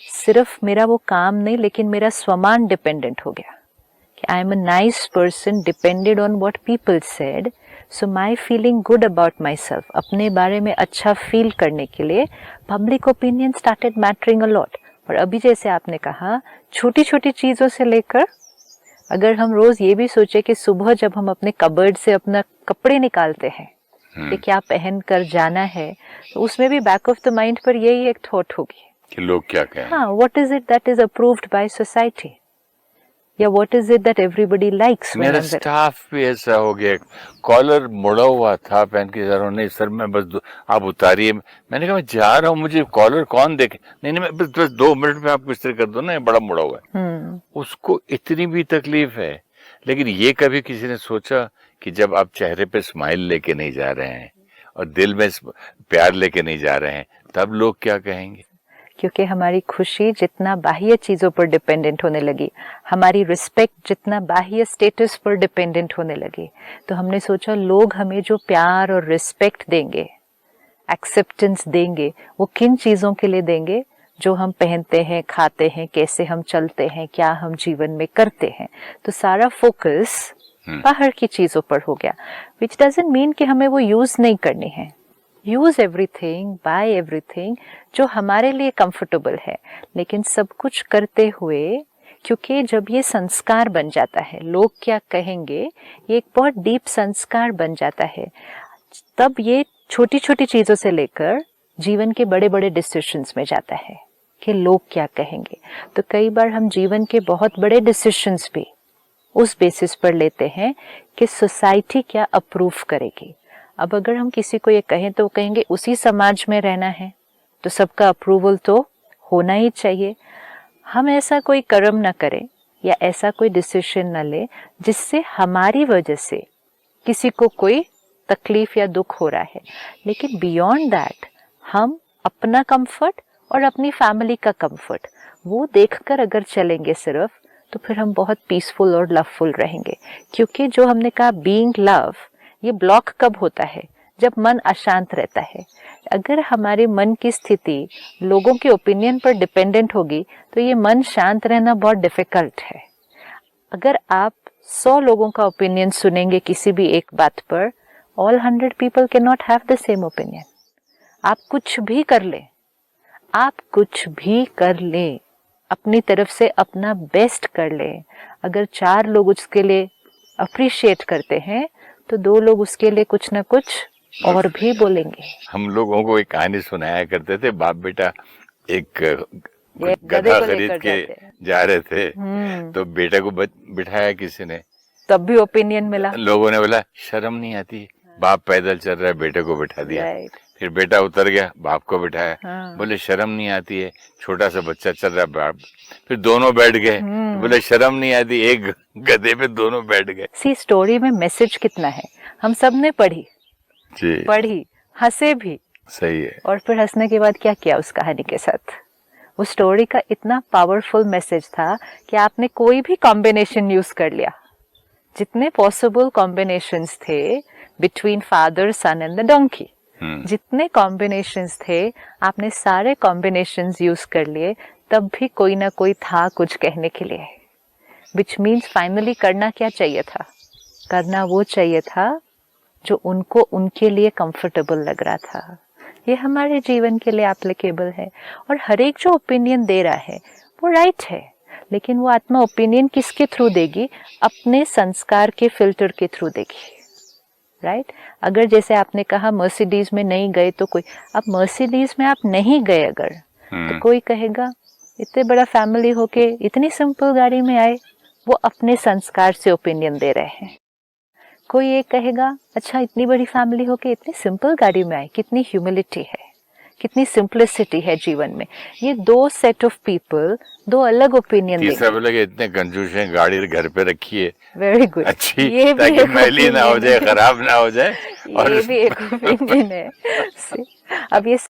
सिर्फ मेरा वो काम नहीं, लेकिन मेरा स्वमान डिपेंडेंट हो गया कि I am a nice person depended on what people said, so my feeling good about my self, अपने बारे में अच्छा फील करने के लिए public opinion started mattering a lot. और अभी जैसे आपने कहा, छोटी छोटी चीज़ों से लेकर, अगर हम रोज़ ये भी सोचे कि सुबह जब हम अपने कबर्ड से अपना कपड़े निकालते हैं कि क्या पहन कर जाना है, तो उसमें भी बैक ऑफ द माइंड पर यही एक थॉट होगी कि लोग क्या कहें। हाँ, what is it that is approved by society, या what is it that everybody likes. मेरा स्टाफ भी ऐसा हो गया, कॉलर मुड़ा हुआ था, पहन के जा रहा हूँ, नहीं सर मैं बस आप उतारिए। मैंने कहा मैं जा रहा हूँ, मुझे कॉलर कौन देखे। नहीं नहीं, मैं बस 2 मिनट में आपको इस्त्री कर दो ना, ये बड़ा मुड़ा हुआ है। उसको इतनी भी तकलीफ है। लेकिन ये कभी किसी ने सोचा कि जब आप चेहरे पे स्माइल लेके नहीं जा रहे हैं और दिल में प्यार लेके नहीं जा रहे हैं, तब लोग क्या कहेंगे। क्योंकि हमारी खुशी जितना बाह्य चीज़ों पर डिपेंडेंट होने लगी, हमारी रिस्पेक्ट जितना बाह्य स्टेटस पर डिपेंडेंट होने लगी, तो हमने सोचा लोग हमें जो प्यार और रिस्पेक्ट देंगे, एक्सेप्टेंस देंगे, वो किन चीज़ों के लिए देंगे, जो हम पहनते हैं, खाते हैं, कैसे हम चलते हैं, क्या हम जीवन में करते हैं। तो सारा फोकस बाहर की चीज़ों पर हो गया, विच डजंट मीन कि हमें वो यूज़ नहीं करनी है। यूज एवरीथिंग, बाय एवरीथिंग जो हमारे लिए कंफर्टेबल है, लेकिन सब कुछ करते हुए, क्योंकि जब ये संस्कार बन जाता है, लोग क्या कहेंगे, ये एक बहुत डीप संस्कार बन जाता है, तब ये छोटी छोटी चीज़ों से लेकर जीवन के बड़े बड़े डिसीजंस में जाता है कि लोग क्या कहेंगे। तो कई बार हम जीवन के बहुत बड़े डिसीजंस भी उस बेसिस पर लेते हैं कि सोसाइटी क्या अप्रूव करेगी। अब अगर हम किसी को ये कहें तो वो कहेंगे उसी समाज में रहना है तो सबका अप्रूवल तो होना ही चाहिए। हम ऐसा कोई कर्म ना करें या ऐसा कोई डिसीजन न ले जिससे हमारी वजह से किसी को कोई तकलीफ या दुख हो रहा है, लेकिन बियॉन्ड दैट हम अपना कंफर्ट और अपनी फैमिली का कंफर्ट वो देखकर अगर चलेंगे सिर्फ, तो फिर हम बहुत पीसफुल और लवफुल रहेंगे। क्योंकि जो हमने कहा बीइंग लव, ये ब्लॉक कब होता है, जब मन अशांत रहता है। अगर हमारे मन की स्थिति लोगों के ओपिनियन पर डिपेंडेंट होगी तो ये मन शांत रहना बहुत डिफिकल्ट है। अगर आप 100 लोगों का ओपिनियन सुनेंगे किसी भी एक बात पर, all 100 people can not have the same opinion. आप कुछ भी कर लें, आप कुछ भी कर लें, अपनी तरफ से अपना बेस्ट कर लें, अगर 4 लोग उसके लिए अप्रिशिएट करते हैं तो 2 लोग उसके लिए कुछ ना कुछ और भी बोलेंगे। हम लोगों को एक कहानी सुनाया करते थे, बाप बेटा एक गधा खरीद के जा रहे थे, तो बेटे को बिठाया किसी ने, तब भी ओपिनियन मिला। लोगों ने बोला शर्म नहीं आती, बाप पैदल चल रहा है, बेटे को बिठा दिया। फिर बेटा उतर गया, बाप को बिठाया, बोले शर्म नहीं आती है, छोटा सा बच्चा चल रहा है, बाप। फिर दोनों बैठ गए, बोले शर्म नहीं आती, एक गधे पे दोनों बैठ गए। सी स्टोरी में मैसेज कितना है, हम सब ने पढ़ी, हंसे भी, सही है। और फिर हंसने के बाद क्या किया उस कहानी के साथ, उस स्टोरी का इतना पावरफुल मैसेज था कि आपने कोई भी कॉम्बिनेशन यूज कर लिया, जितने पॉसिबल कॉम्बिनेशंस थे between father, son and the donkey, जितने कॉम्बिनेशंस थे आपने सारे कॉम्बिनेशंस यूज कर लिए, तब भी कोई ना कोई था कुछ कहने के लिए। विच मीन्स फाइनली करना क्या चाहिए था, करना वो चाहिए था जो उनको उनके लिए कंफर्टेबल लग रहा था। ये हमारे जीवन के लिए एप्लीकेबल है। और हर एक जो ओपिनियन दे रहा है वो राइट है, लेकिन वो आत्मा ओपिनियन किसके थ्रू देगी, अपने संस्कार के फिल्टर के थ्रू देगी, राइट। अगर जैसे आपने कहा मर्सिडीज में नहीं गए तो कोई, अब मर्सिडीज में आप नहीं गए अगर, तो कोई कहेगा इतने बड़ा फैमिली होके इतनी सिंपल गाड़ी में आए, वो अपने संस्कार से ओपिनियन दे रहे हैं। कोई ये कहेगा अच्छा इतनी बड़ी फैमिली होके इतनी सिंपल गाड़ी में आए, कितनी ह्यूमिलिटी है, कितनी सिंप्लिसिटी है जीवन में। ये 2 सेट ऑफ पीपल 2 अलग ओपिनियन देंगे। तीसरा बोलेगा इतने कंजूस हैं, गाड़ी घर पे रखी है, वेरी गुड, अच्छी, ये ताकि मैली ना हो जाए, खराब ना हो जाए। ये भी एक ओपिनियन है। अब ये